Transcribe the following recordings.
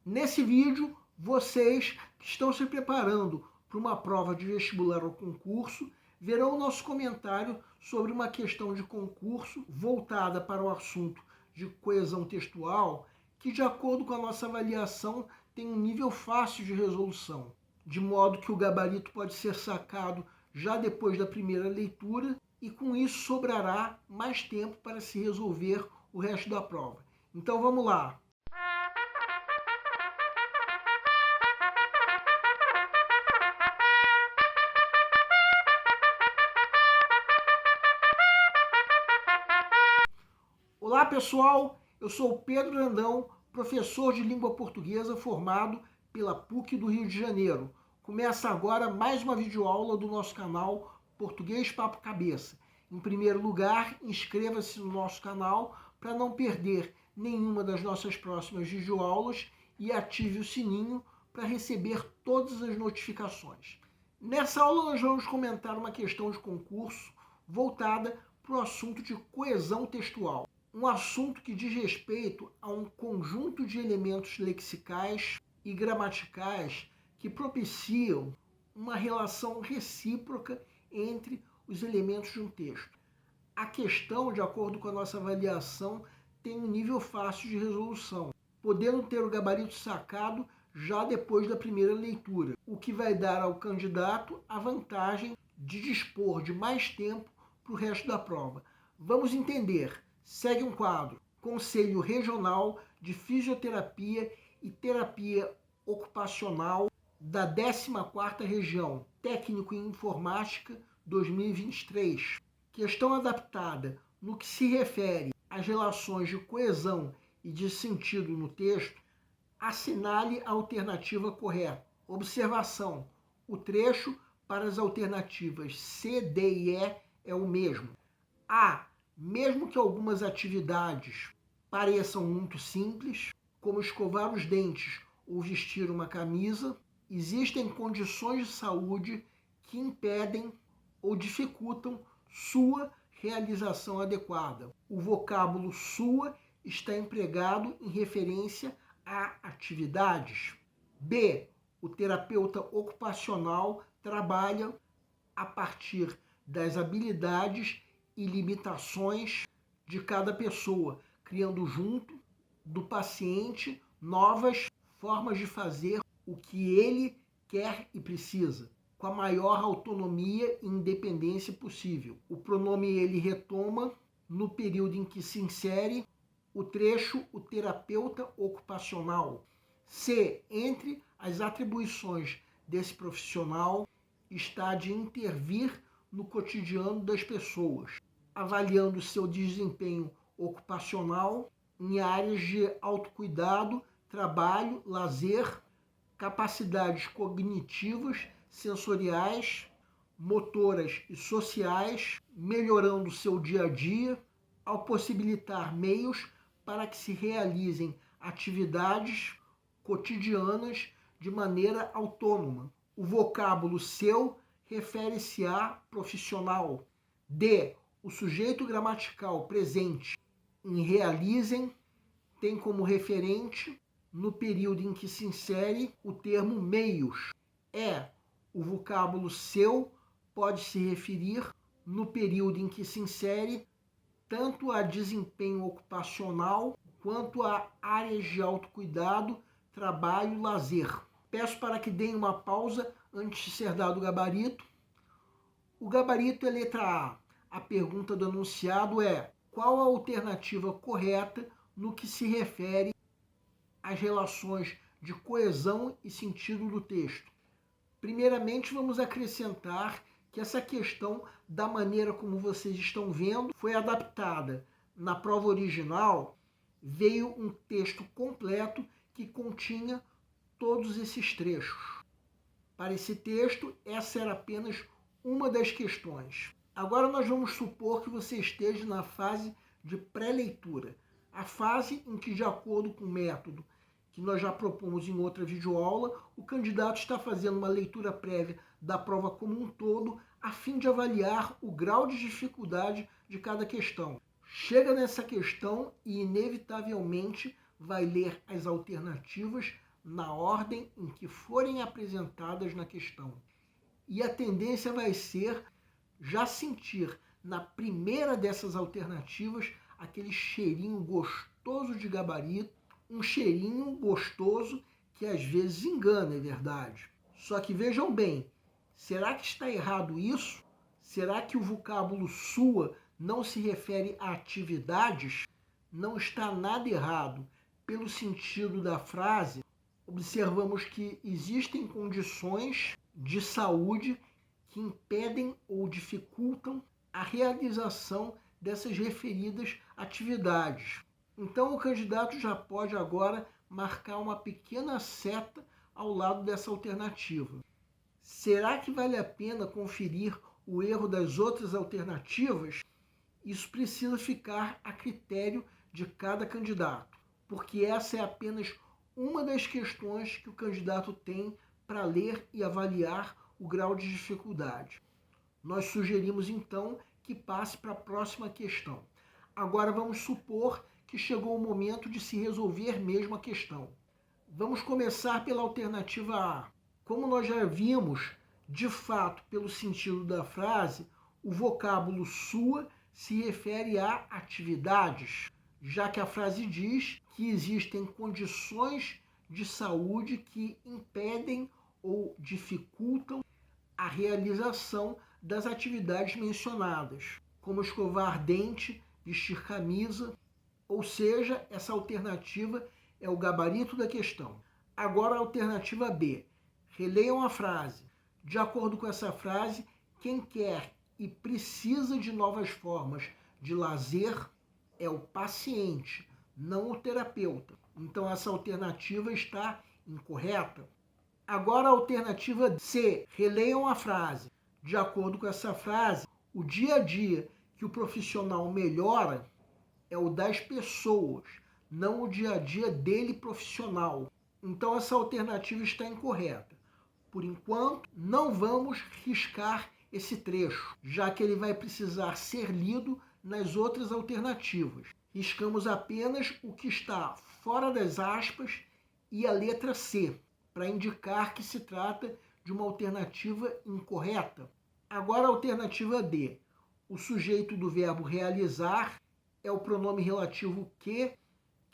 Nesse vídeo, vocês que estão se preparando para uma prova de vestibular ou concurso, verão o nosso comentário sobre uma questão de concurso voltada para o assunto de coesão textual, que de acordo com a nossa avaliação tem um nível fácil de resolução, de modo que o gabarito pode ser sacado já depois da primeira leitura e com isso sobrará mais tempo para se resolver o resto da prova. Então vamos lá! Olá pessoal, eu sou o Pedro Brandão, professor de língua portuguesa formado pela PUC do Rio de Janeiro. Começa agora mais uma videoaula do nosso canal Português Papo Cabeça. Em primeiro lugar, inscreva-se no nosso canal para não perder nenhuma das nossas próximas videoaulas e ative o sininho para receber todas as notificações. Nessa aula nós vamos comentar uma questão de concurso voltada para o assunto de coesão textual. Um assunto que diz respeito a um conjunto de elementos lexicais e gramaticais que propiciam uma relação recíproca entre os elementos de um texto. A questão, de acordo com a nossa avaliação, tem um nível fácil de resolução, podendo ter o gabarito sacado já depois da primeira leitura, o que vai dar ao candidato a vantagem de dispor de mais tempo para o resto da prova. Vamos entender. Segue um quadro, Conselho Regional de Fisioterapia e Terapia Ocupacional da 14ª Região, Técnico em Informática 2023. Questão adaptada no que se refere às relações de coesão e de sentido no texto, assinale a alternativa correta. Observação, o trecho para as alternativas C, D e E é o mesmo. A. Mesmo que algumas atividades pareçam muito simples, como escovar os dentes ou vestir uma camisa, existem condições de saúde que impedem ou dificultam sua realização adequada. O vocábulo sua está empregado em referência a atividades. B. O terapeuta ocupacional trabalha a partir das habilidades e limitações de cada pessoa, criando junto do paciente novas formas de fazer o que ele quer e precisa, com a maior autonomia e independência possível. O pronome ele retoma no período em que se insere o trecho o terapeuta ocupacional. C. Entre as atribuições desse profissional está de intervir no cotidiano das pessoas, avaliando seu desempenho ocupacional em áreas de autocuidado, trabalho, lazer, capacidades cognitivas, sensoriais, motoras e sociais, melhorando seu dia a dia, ao possibilitar meios para que se realizem atividades cotidianas de maneira autônoma. O vocábulo seu refere-se a profissional. D. O sujeito gramatical presente em realizem tem como referente, no período em que se insere, o termo meios. E. O vocábulo seu pode se referir, no período em que se insere, tanto a desempenho ocupacional quanto a áreas de autocuidado, trabalho e lazer. Peço para que deem uma pausa antes de ser dado o gabarito. O gabarito é letra A. A pergunta do enunciado é: qual a alternativa correta no que se refere às relações de coesão e sentido do texto? Primeiramente, vamos acrescentar que essa questão, da maneira como vocês estão vendo, foi adaptada. Na prova original, veio um texto completo que continha todos esses trechos. Para esse texto, essa era apenas uma das questões. Agora nós vamos supor que você esteja na fase de pré-leitura, a fase em que, de acordo com o método que nós já propomos em outra videoaula, o candidato está fazendo uma leitura prévia da prova como um todo, a fim de avaliar o grau de dificuldade de cada questão. Chega nessa questão e, inevitavelmente, vai ler as alternativas na ordem em que forem apresentadas na questão. E a tendência vai ser já sentir na primeira dessas alternativas aquele cheirinho gostoso de gabarito, um cheirinho gostoso que às vezes engana, é verdade. Só que vejam bem, será que está errado isso? Será que o vocábulo sua não se refere a atividades? Não está nada errado. Pelo sentido da frase, observamos que existem condições de saúde que impedem ou dificultam a realização dessas referidas atividades. Então o candidato já pode agora marcar uma pequena seta ao lado dessa alternativa. Será que vale a pena conferir o erro das outras alternativas? Isso precisa ficar a critério de cada candidato, porque essa é apenas uma das questões que o candidato tem para ler e avaliar o grau de dificuldade. Nós sugerimos então que passe para a próxima questão. Agora vamos supor que chegou o momento de se resolver mesmo a questão. Vamos começar pela alternativa A. Como nós já vimos, de fato, pelo sentido da frase, o vocábulo sua se refere a atividades, já que a frase diz que existem condições de saúde que impedem ou dificultam a realização das atividades mencionadas, como escovar dente, vestir camisa, ou seja, essa alternativa é o gabarito da questão. Agora a alternativa B. Releiam a frase. De acordo com essa frase, quem quer e precisa de novas formas de lazer é o paciente, não o terapeuta. Então essa alternativa está incorreta. Agora a alternativa C. Releiam a frase. De acordo com essa frase, o dia a dia que o profissional melhora é o das pessoas, não o dia a dia dele profissional. Então essa alternativa está incorreta. Por enquanto, não vamos riscar esse trecho, já que ele vai precisar ser lido nas outras alternativas. Riscamos apenas o que está fora das aspas e a letra C, para indicar que se trata de uma alternativa incorreta. Agora a alternativa D. O sujeito do verbo realizar é o pronome relativo que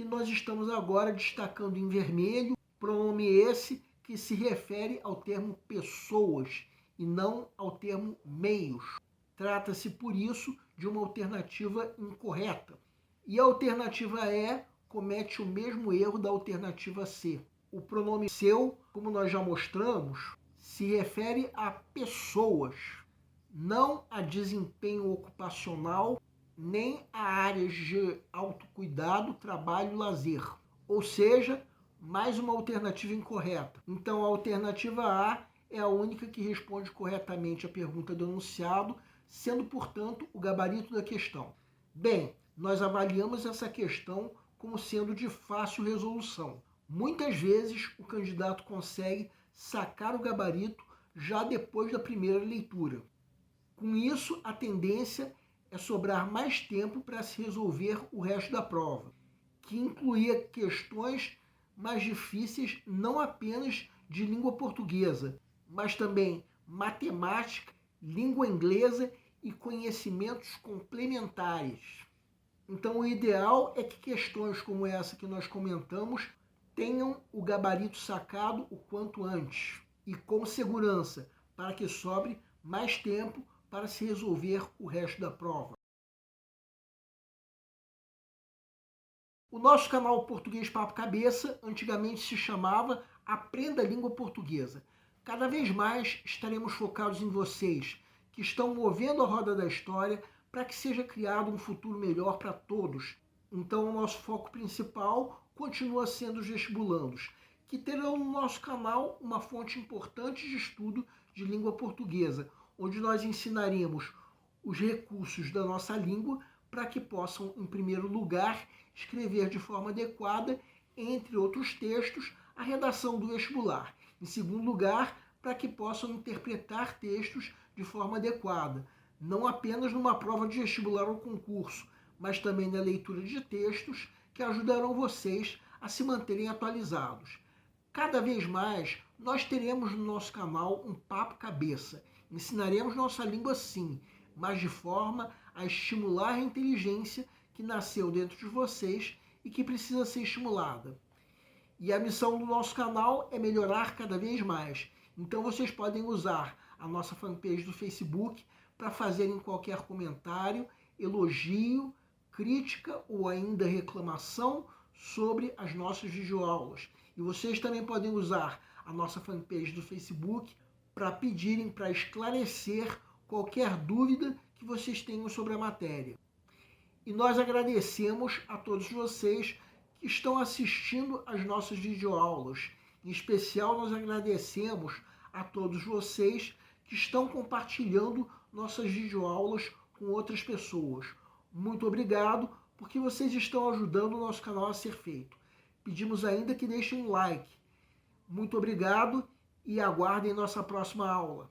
nós estamos agora destacando em vermelho, pronome esse que se refere ao termo pessoas e não ao termo meios. Trata-se, por isso, de uma alternativa incorreta. E a alternativa E comete o mesmo erro da alternativa C. O pronome seu, como nós já mostramos, se refere a pessoas, não a desempenho ocupacional, nem a áreas de autocuidado, trabalho e lazer. Ou seja, mais uma alternativa incorreta. Então a alternativa A é a única que responde corretamente à pergunta do enunciado, sendo, portanto, o gabarito da questão. Bem, nós avaliamos essa questão como sendo de fácil resolução. Muitas vezes o candidato consegue sacar o gabarito já depois da primeira leitura. Com isso, a tendência é sobrar mais tempo para se resolver o resto da prova, que incluía questões mais difíceis não apenas de língua portuguesa, mas também matemática, língua inglesa e conhecimentos complementares. Então o ideal é que questões como essa que nós comentamos tenham o gabarito sacado o quanto antes e com segurança, para que sobre mais tempo para se resolver o resto da prova. O nosso canal Português Papo Cabeça antigamente se chamava Aprenda a Língua Portuguesa. Cada vez mais estaremos focados em vocês, que estão movendo a roda da história para que seja criado um futuro melhor para todos. Então o nosso foco principal continua sendo os vestibulandos, que terão no nosso canal uma fonte importante de estudo de língua portuguesa, onde nós ensinaremos os recursos da nossa língua para que possam, em primeiro lugar, escrever de forma adequada, entre outros textos, a redação do vestibular. Em segundo lugar, para que possam interpretar textos de forma adequada, não apenas numa prova de vestibular ou concurso, mas também na leitura de textos que ajudarão vocês a se manterem atualizados. Cada vez mais, nós teremos no nosso canal um papo cabeça. Ensinaremos nossa língua sim, mas de forma a estimular a inteligência que nasceu dentro de vocês e que precisa ser estimulada. E a missão do nosso canal é melhorar cada vez mais. Então vocês podem usar a nossa fanpage do Facebook para fazerem qualquer comentário, elogio, crítica ou ainda reclamação sobre as nossas videoaulas. E vocês também podem usar a nossa fanpage do Facebook para pedirem, para esclarecer qualquer dúvida que vocês tenham sobre a matéria. E nós agradecemos a todos vocês que estão assistindo às nossas videoaulas. Em especial, nós agradecemos a todos vocês que estão compartilhando nossas videoaulas com outras pessoas. Muito obrigado, porque vocês estão ajudando o nosso canal a ser feito. Pedimos ainda que deixem um like. Muito obrigado e aguardem nossa próxima aula.